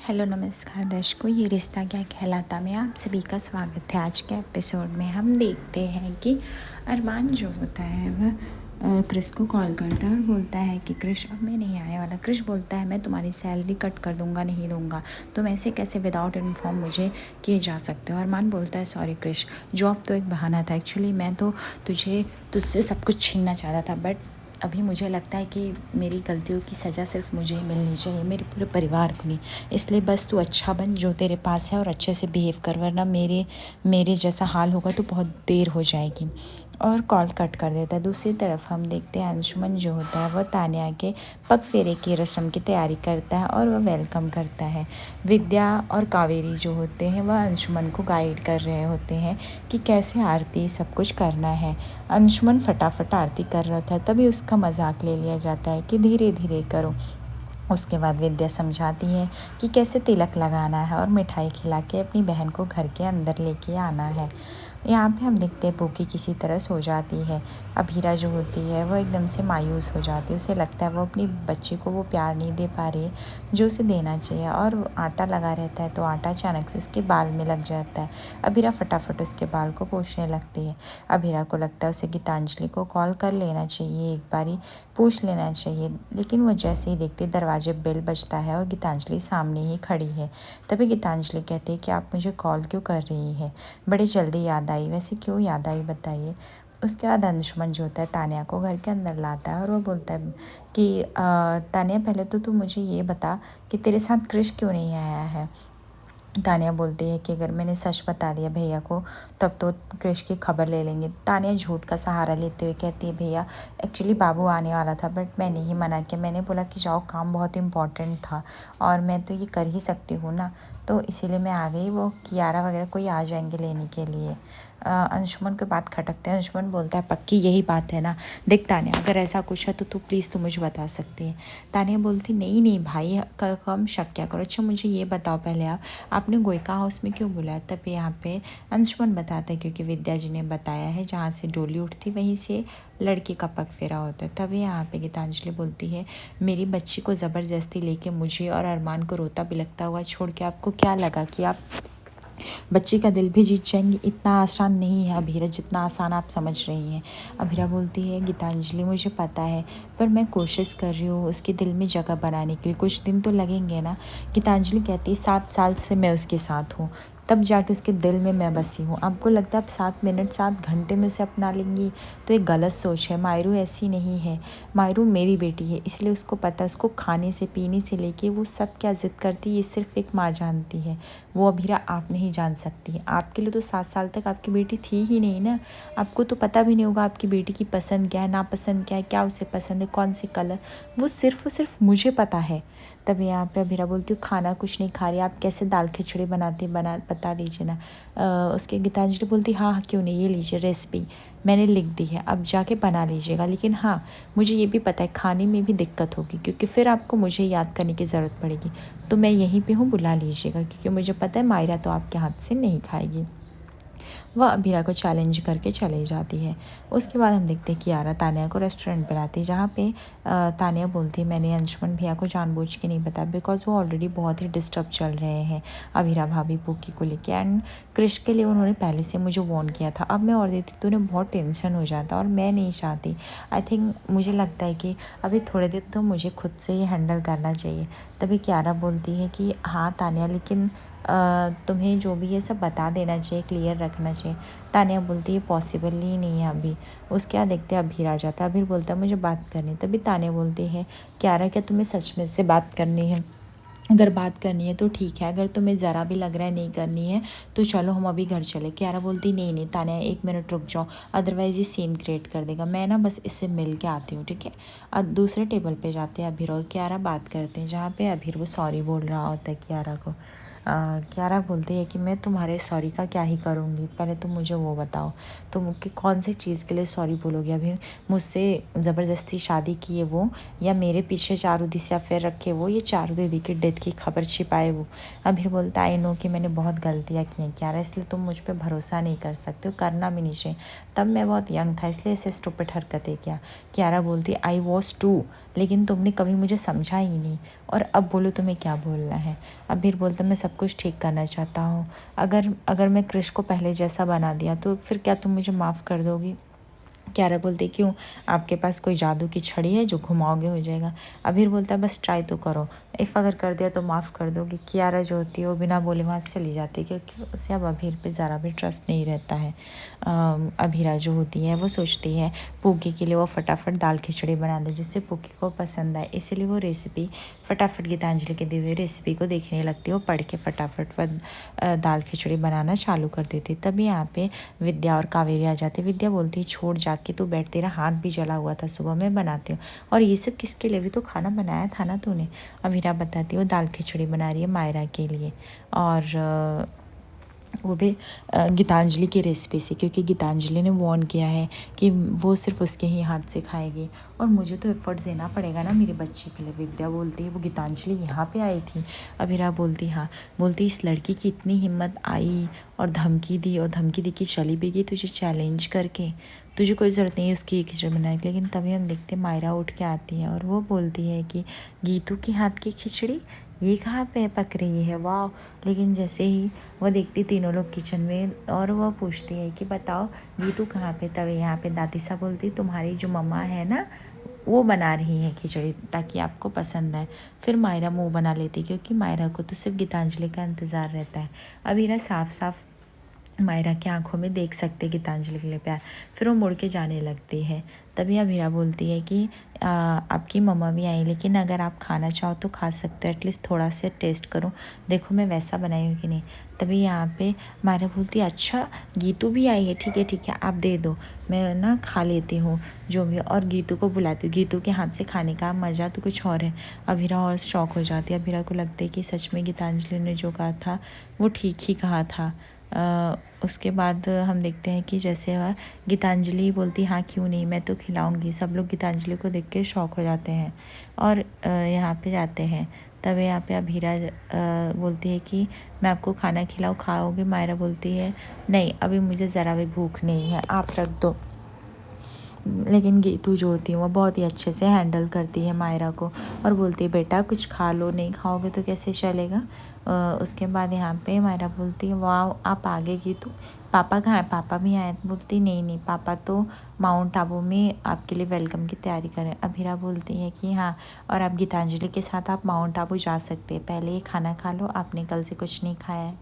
Hello नमस्कार दर्शकों, ये रिश्ता क्या कहलाता में आप सभी का स्वागत है। आज के एपिसोड में हम देखते हैं कि अरमान जो होता है वह क्रिश को कॉल करता है और बोलता है कि क्रिश अब मैं नहीं आने वाला। क्रिश बोलता है मैं तुम्हारी सैलरी कट कर दूंगा, नहीं दूंगा, तुम ऐसे कैसे विदाउट इन्फॉर्म मुझे किए जा सकते हो। अरमान बोलता है सॉरी क्रिश, जॉब तो एक बहाना था, एक्चुअली मैं तो तुझसे सब कुछ छीनना चाहता था, बट अभी मुझे लगता है कि मेरी गलतियों की सज़ा सिर्फ मुझे ही मिलनी चाहिए, मेरे पूरे परिवार को नहीं। इसलिए बस तू अच्छा बन जो तेरे पास है और अच्छे से बिहेव कर, वरना मेरे जैसा हाल होगा तो बहुत देर हो जाएगी। और कॉल कट कर देता है। दूसरी तरफ हम देखते हैं अंशुमन जो होता है वह तान्या के पग फेरे की रस्म की तैयारी करता है और वह वेलकम करता है। विद्या और कावेरी जो होते हैं वह अंशुमन को गाइड कर रहे होते हैं कि कैसे आरती सब कुछ करना है। अंशुमन फटाफट आरती कर रहा था, तभी उसका मजाक ले लिया जाता है कि धीरे धीरे करो। उसके बाद विद्या समझाती है कि कैसे तिलक लगाना है और मिठाई खिला के अपनी बहन को घर के अंदर लेके आना है। यहाँ पे हम देखते हैं पूकी किसी तरह सो जाती है। अभीरा जो होती है वो एकदम से मायूस हो जाती है, उसे लगता है वो अपनी बच्ची को वो प्यार नहीं दे पा रही जो उसे देना चाहिए। और आटा लगा रहता है तो आटा अचानक से उसके बाल में लग जाता है। अभीरा फटाफट उसके बाल को पोंछने लगती है। अभीरा को लगता है उसे गीतांजलि को कॉल कर लेना चाहिए, एक बारी पूछ लेना चाहिए, लेकिन वो जैसे ही देखती दरवाजे बेल बजता है और गीतांजलि सामने ही खड़ी है। तभी गीतांजलि कहती है कि आप मुझे कॉल क्यों कर रही है, बड़ी जल्दी याद आई, वैसे क्यों याद आई बताइए। उसके बाद अंशुमन जो होता है तान्या को घर के अंदर लाता है और वो बोलता है कि तान्या पहले तो तू मुझे ये बता कि तेरे साथ क्रिश क्यों नहीं आया है। तान्या बोलती है कि अगर मैंने सच बता दिया भैया को तब तो क्रिश की खबर ले लेंगे। तान्या झूठ का सहारा लेते हुए कहती है भैया एक्चुअली बाबू आने वाला था, बट मैंने ही मना किया, मैंने बोला कि जाओ काम बहुत इम्पोर्टेंट था और मैं तो ये कर ही सकती हूँ ना, तो इसीलिए मैं आ गई। वो कियारा वगैरह कोई आ जाएंगे लेने के लिए। अंशुमन के बात खटकते हैं। अंशुमन बोलता है पक्की यही बात है ना, देख तान्या अगर ऐसा कुछ है तो तू प्लीज़ तू मुझे बता सकती है। तान्या बोलती नहीं नहीं भाई, कम शक क्या करो। अच्छा मुझे ये बताओ पहले आपने गोयका हाउस में क्यों बुलाया। तब यहाँ पे अंशुमन बताता है क्योंकि विद्या जी ने बताया है जहाँ से डोली उठती वहीं से लड़की का पग फेरा होता है। तभी यहाँ पे गीतांजलि बोलती है मेरी बच्ची को ज़बरदस्ती लेके मुझे और अरमान को रोता बिलखता हुआ छोड़ के आपको क्या लगा कि आप बच्ची का दिल भी जीत जाएंगी। इतना आसान नहीं है अभीरा, जितना आसान आप समझ रही हैं। अभीरा बोलती है गीतांजलि मुझे पता है, पर मैं कोशिश कर रही हूँ उसके दिल में जगह बनाने के लिए, कुछ दिन तो लगेंगे ना। गीतांजलि कहती है 7 साल से मैं उसके साथ हूँ, तब जाके उसके दिल में मैं बसी हूँ। आपको लगता है आप 7 मिनट 7 घंटे में उसे अपना लेंगी, तो एक गलत सोच है। मायरू ऐसी नहीं है, मायरू मेरी बेटी है, इसलिए उसको पता है उसको खाने से पीने से लेके वो सब क्या ज़िद करती है ये सिर्फ एक माँ जानती है, वो अभीरा आप नहीं जान सकती है। आपके लिए तो 7 साल तक आपकी बेटी थी ही नहीं ना, आपको तो पता भी नहीं होगा आपकी बेटी की पसंद क्या है, नापसंद क्या है, क्या उसे पसंद है, कौन से कलर, वो सिर्फ मुझे पता है। तब यहाँ पे अभीरा बोलती हूँ खाना कुछ नहीं खा रही, आप कैसे दाल खिचड़ी बना बता दीजिए ना। उसके गीतांजलि बोलती हाँ हाँ क्यों नहीं, ये लीजिए रेसिपी मैंने लिख दी है, अब जाके बना लीजिएगा, लेकिन हाँ मुझे ये भी पता है खाने में भी दिक्कत होगी क्योंकि फिर आपको मुझे याद करने की ज़रूरत पड़ेगी, तो मैं यहीं पे हूँ बुला लीजिएगा, क्योंकि मुझे पता है मायरा तो आपके हाथ से नहीं खाएगी। वह अभीरा को चैलेंज करके चली जाती है। उसके बाद हम देखते हैं कि यारा तान्या को रेस्टोरेंट बुलाती है, जहाँ पे तान्या बोलती है मैंने अंशुमन भैया को जानबूझ के नहीं बताया बिकॉज वो ऑलरेडी बहुत ही डिस्टर्ब चल रहे हैं अभीरा भाभी पूकी को लेके, एंड क्रिश के लिए उन्होंने पहले से मुझे वार्न किया था। अब मैं और देती तो उन्हें बहुत टेंशन हो जाता और मैं नहीं चाहती। आई थिंक मुझे लगता है कि अभी थोड़े दिन तो मुझे खुद से ही हैंडल करना चाहिए। तभी क्यारा बोलती है कि हाँ तान्या, लेकिन तुम्हें जो भी है सब बता देना चाहिए, क्लियर रखना चाहिए। तान्या बोलती है पॉसिबल ही नहीं है अभी। उसके बाद देखते हैं अभीर आ जाता है। अभीर बोलता है मुझे बात करनी है। तभी तान्या बोलती है क्यारा क्या तुम्हें सच में से बात करनी है, अगर बात करनी है तो ठीक है, अगर तुम्हें ज़रा भी लग रहा है नहीं करनी है तो चलो हम अभी घर चले। क्यारा बोलती नहीं नहीं तान्या 1 मिनट रुक जाओ, अदरवाइज़ ये सीन क्रिएट कर देगा, मैं ना बस इससे मिल के आती हूँ ठीक है। अब दूसरे टेबल पे जाते हैं अभीर और क्यारा बात करते हैं, जहाँ पे अभीर वो सॉरी बोल रहा होता है क्यारा को। क्यारा बोलती है कि मैं तुम्हारे सॉरी का क्या ही करूँगी, पहले तुम मुझे वो बताओ तुम कि कौन सी चीज़ के लिए सॉरी बोलोगे। अभी मुझसे ज़बरदस्ती शादी की है वो, या मेरे पीछे चारू दी से अफेयर रखे वो, ये चारू दीदी की डेथ की खबर छिपाए वो। अभी बोलता आई नो कि मैंने बहुत गलतियाँ की हैं क्यारा, इसलिए तुम मुझ पर भरोसा नहीं कर सकते हो, करना भी नहीं चाहिए, तब मैं बहुत यंग था इसलिए ऐसे स्टूपिड हरकतें किया। क्यारा बोलती आई वॉज टू, लेकिन तुमने कभी मुझे समझा ही नहीं, और अब बोलो तुम्हें क्या बोलना है। अबीर बोलता मैं सब कुछ ठीक करना चाहता हूँ, अगर अगर मैं क्रिश को पहले जैसा बना दिया तो फिर क्या तुम मुझे माफ़ कर दोगी। कियारा बोलती क्यों, आपके पास कोई जादू की छड़ी है जो घुमाओगे हो जाएगा। अबीर बोलता है बस ट्राई तो करो, इफ़ अगर कर दिया तो माफ़ कर दोगी। कियारा जो होती है वो बिना बोले वहाँ से चली जाती है, क्योंकि उसे अब अबीर पे ज़रा भी ट्रस्ट नहीं रहता है। अबीरा जो होती है वो सोचती है पूकी के लिए वो फटाफट दाल खिचड़ी बना दे जिससे पूकी को पसंद आए, इसीलिए वो रेसिपी फटाफट गीतांजलि के दी हुई रेसिपी को देखने लगती है। वो पढ़ के फटाफट वह दाल खिचड़ी बनाना चालू कर देती। तभी यहाँ पे विद्या और कावेरी आ जाती। विद्या बोलती है छोड़ जाके तू बैठ, तेरा हाथ भी जला हुआ था, सुबह मैं बनाती हूँ, और ये सब किसके लिए, भी तो खाना बनाया था ना तूने। अमीरा बताती है वो दाल खिचड़ी बना रही है मायरा के लिए, और वो भी गीतांजलि की रेसिपी से, क्योंकि गीतांजलि ने वार्न किया है कि वो सिर्फ उसके ही हाथ से खाएगी, और मुझे तो एफर्ट्स देना पड़ेगा ना मेरे बच्चे के लिए। विद्या बोलती है वो गीतांजलि यहाँ पे आई थी। अभिरा बोलती हाँ, बोलती इस लड़की की इतनी हिम्मत आई और धमकी दी, और धमकी दी कि चली भी गई तुझे चैलेंज करके, तुझे कोई ज़रूरत नहीं है उसकी खिचड़ी बनाने की। लेकिन तभी हम देखते मायरा उठ के आती है और वो बोलती है कि गीतू के हाथ की खिचड़ी ये कहाँ पे पक रही है, वाह। लेकिन जैसे ही वो देखती तीनों लोग किचन में, और वो पूछती है कि बताओ गीतू कहाँ पे। तभी यहाँ पे दादी साहब बोलती तुम्हारी जो मम्मा है ना वो बना रही है खिचड़ी ताकि आपको पसंद आए। फिर मायरा मुंह बना लेती, क्योंकि मायरा को तो सिर्फ गीतांजलि का इंतज़ार रहता है। अबीरा साफ साफ मायरा की आंखों में देख सकते गीतांजलि के लिए प्यार। फिर वो मुड़ के जाने लगती है। तभी अमीरा बोलती है कि आपकी मम्मा भी आई, लेकिन अगर आप खाना चाहो तो खा सकते हो, एटलीस्ट थोड़ा सा टेस्ट करो, देखो मैं वैसा बनाई हूँ कि नहीं। तभी यहाँ पे मायरा बोलती है अच्छा गीतू भी आई है, ठीक है आप दे दो, मैं ना खा लेती हूँ जो भी। और गीतू को बुलाती, गीतू के हाथ से खाने का मज़ा तो कुछ और है। अभीरा और शौक हो जाती है। अभीरा को लगता है कि सच में गीतांजलि ने जो कहा था वो ठीक ही कहा था। उसके बाद हम देखते हैं कि जैसे वह गीतांजलि बोलती हाँ क्यों नहीं, मैं तो खिलाऊंगी। सब लोग गीतांजलि को देख के शौक हो जाते हैं और यहाँ पे जाते हैं। तब यहाँ पे अभीरा बोलती है कि मैं आपको खाना खिलाऊँ, खाओगे। मायरा बोलती है नहीं अभी मुझे ज़रा भी भूख नहीं है, आप रख दो। लेकिन गीतू जो होती है वो बहुत ही अच्छे से हैंडल करती है मायरा को और बोलती है बेटा कुछ खा लो, नहीं खाओगे तो कैसे चलेगा। उसके बाद यहाँ पे मायरा बोलती है वाह आप आ गए गीतू, पापा कहाँ है, पापा भी आए। बोलती नहीं पापा तो माउंट आबू में आपके लिए वेलकम की तैयारी करें। अभीरा बोलती है कि हाँ, और आप गीतांजलि के साथ आप माउंट आबू जा सकते हैं, पहले ये खाना खा लो, आपने कल से कुछ नहीं खाया है।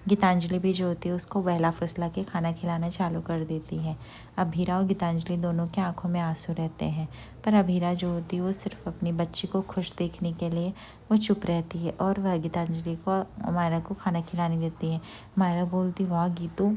गीतांजलि भी जो होती है उसको बहला फुसला के खाना खिलाना चालू कर देती है। अभीरा और गीतांजलि दोनों के आंखों में आंसू रहते हैं, पर अभीरा जो होती है वो सिर्फ अपनी बच्ची को खुश देखने के लिए वो चुप रहती है और वह गीतांजलि को मायरा को खाना खिलाने देती है। मायरा बोलती वाह गीतू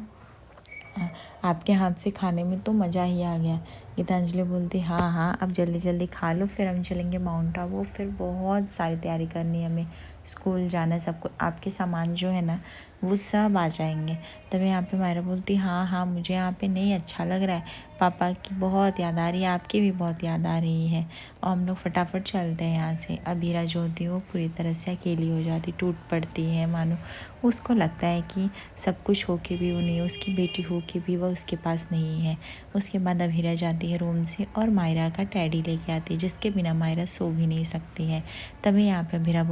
आपके हाथ से खाने में तो मज़ा ही आ गया। गीतांजलि बोलती हाँ अब जल्दी जल्दी खा लो, फिर हम चलेंगे माउंट आबू, फिर बहुत सारी तैयारी करनी है हमें, स्कूल जाना, सबको आपके सामान जो है ना वो सब आ जाएंगे। तभी यहाँ पे मायरा बोलती हाँ मुझे यहाँ पे नहीं अच्छा लग रहा है, पापा की बहुत याद आ रही है, आपकी भी बहुत याद आ रही है, और हम लोग फटाफट चलते हैं यहाँ से। अबीरा जो होती है वो पूरी तरह से अकेली हो जाती, टूट पड़ती है, मानो उसको लगता है कि सब कुछ हो के भी वो नहीं, उसकी बेटी हो के भी वह उसके पास नहीं है। उसके बाद अबीरा जाती है रूम से और मायरा का टैडी लेके आती है, जिसके बिना मायरा सो भी नहीं सकती है। तभी यहाँ पे अबीरा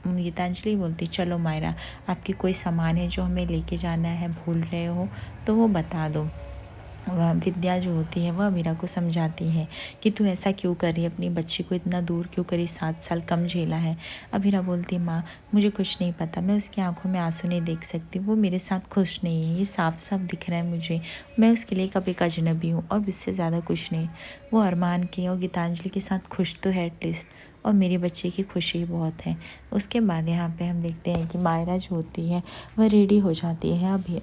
गीतांजलि बोलती चलो मायरा आपकी कोई सामान है जो हमें लेके जाना है, भूल रहे हो तो वो बता दो। वह विद्या जो होती है वह अमीरा को समझाती है कि तू ऐसा क्यों कर रही है, अपनी बच्ची को इतना दूर क्यों करी, 7 साल कम झेला है। अमीरा बोलती माँ मुझे कुछ नहीं पता, मैं उसकी आंखों में आंसू नहीं देख सकती, वो मेरे साथ खुश नहीं है, ये साफ साफ दिख रहा है मुझे, मैं उसके लिए कभी एक अजनबी हूँ और इससे ज़्यादा कुछ नहीं। वो अरमान के और गीतांजलि के साथ खुश तो है एटलीस्ट, और मेरे बच्चे की खुशी बहुत है। उसके बाद यहाँ पे हम देखते हैं कि मायरा जो होती है वह रेडी हो जाती है अभी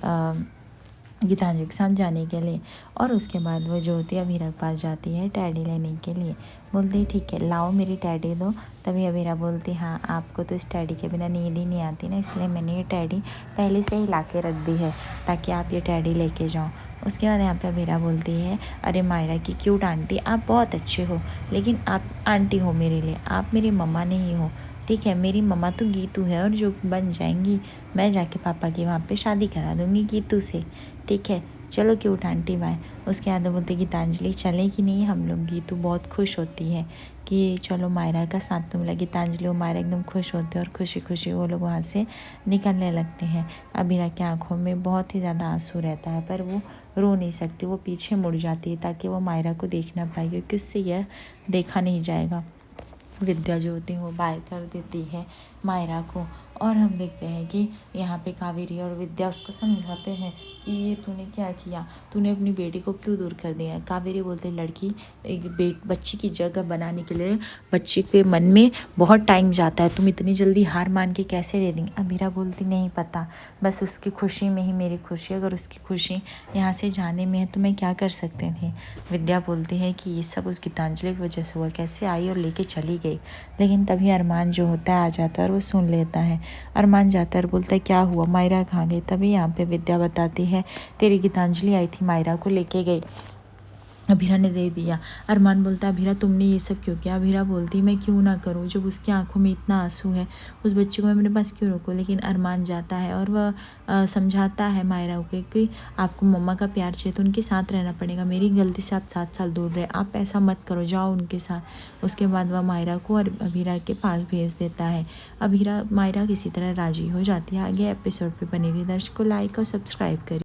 गीतांजलि के साथ जाने के लिए, और उसके बाद वो जो होती है अमीरा के पास जाती है टैडी लेने के लिए। बोलती है ठीक है लाओ मेरी टैडी दो। तभी अमीरा बोलती हाँ आपको तो इस टैडी के बिना नींद ही नहीं आती ना, इसलिए मैंने ये टैडी पहले से ही ला के रख दी है ताकि आप ये टैडी लेके जाओ। उसके बाद यहाँ पे अमीरा बोलती है अरे मायरा की क्यूट आंटी, आप बहुत अच्छे हो, लेकिन आप आंटी हो मेरे लिए, आप मेरी मम्मा नहीं हो, ठीक है। मेरी मम्मा तो गीतू है, और जो बन जाएंगी मैं जाके पापा की वहाँ पे शादी करा दूँगी गीतू से, ठीक है। चलो क्यूट आंटी बाय। उसके बाद बोलते गीतांजलि चले कि नहीं हम लोग। गीतू बहुत खुश होती है कि चलो मायरा का साथ तो मिला। गीतांजलि और मायरा एकदम खुश होते हैं और खुशी खुशी वो लोग वहाँ से निकलने लगते हैं। अबीरा की आंखों में बहुत ही ज़्यादा आंसू रहता है पर वो रो नहीं सकती, वो पीछे मुड़ जाती है ताकि वो मायरा को देख ना पाए क्योंकि उससे यह देखा नहीं जाएगा। विद्या जो होती है वो बाय कर देती है मायरा को और हम देखते हैं कि यहाँ पे कावेरी और विद्या उसको समझाते हैं कि ये तूने क्या किया, तूने अपनी बेटी को क्यों दूर कर दिया। कावेरी बोलते लड़की एक बच्ची की जगह बनाने के लिए बच्ची के मन में बहुत टाइम जाता है, तुम इतनी जल्दी हार मान के कैसे दे देंगे। अमीरा बोलती नहीं पता, बस उसकी खुशी में ही मेरी खुशी, अगर उसकी खुशी यहाँ से जाने में है तो मैं क्या कर सकते थे। विद्या बोलती है कि ये सब उस गीतांजलि की वजह से हुआ, कैसे आई और लेके चली गई। लेकिन तभी अरमान जो होता है आ जाता है और वो सुन लेता है। अरमान जाता है और बोलता है क्या हुआ, मायरा कहाँ गई। तभी यहाँ पे विद्या बताती है तेरी गीतांजलि आई थी, मायरा को लेके गई, अभीरा ने दे दिया। अरमान बोलता है अभीरा तुमने ये सब क्यों किया। अभीरा बोलती मैं क्यों ना करूँ, जब उसकी आंखों में इतना आंसू है उस बच्चे को मैं अपने पास क्यों रोकूँ। लेकिन अरमान जाता है और वह समझाता है मायरा को कि आपको मम्मा का प्यार चाहिए तो उनके साथ रहना पड़ेगा, मेरी गलती से आप 7 साल दूर रहे, आप ऐसा मत करो, जाओ उनके साथ। उसके बाद वह मायरा को और अभीरा के पास भेज देता है। अभीरा मायरा किसी तरह राजी हो जाती है। आगे एपिसोड पर बनी रही। दर्शकों लाइक और सब्सक्राइब करिए।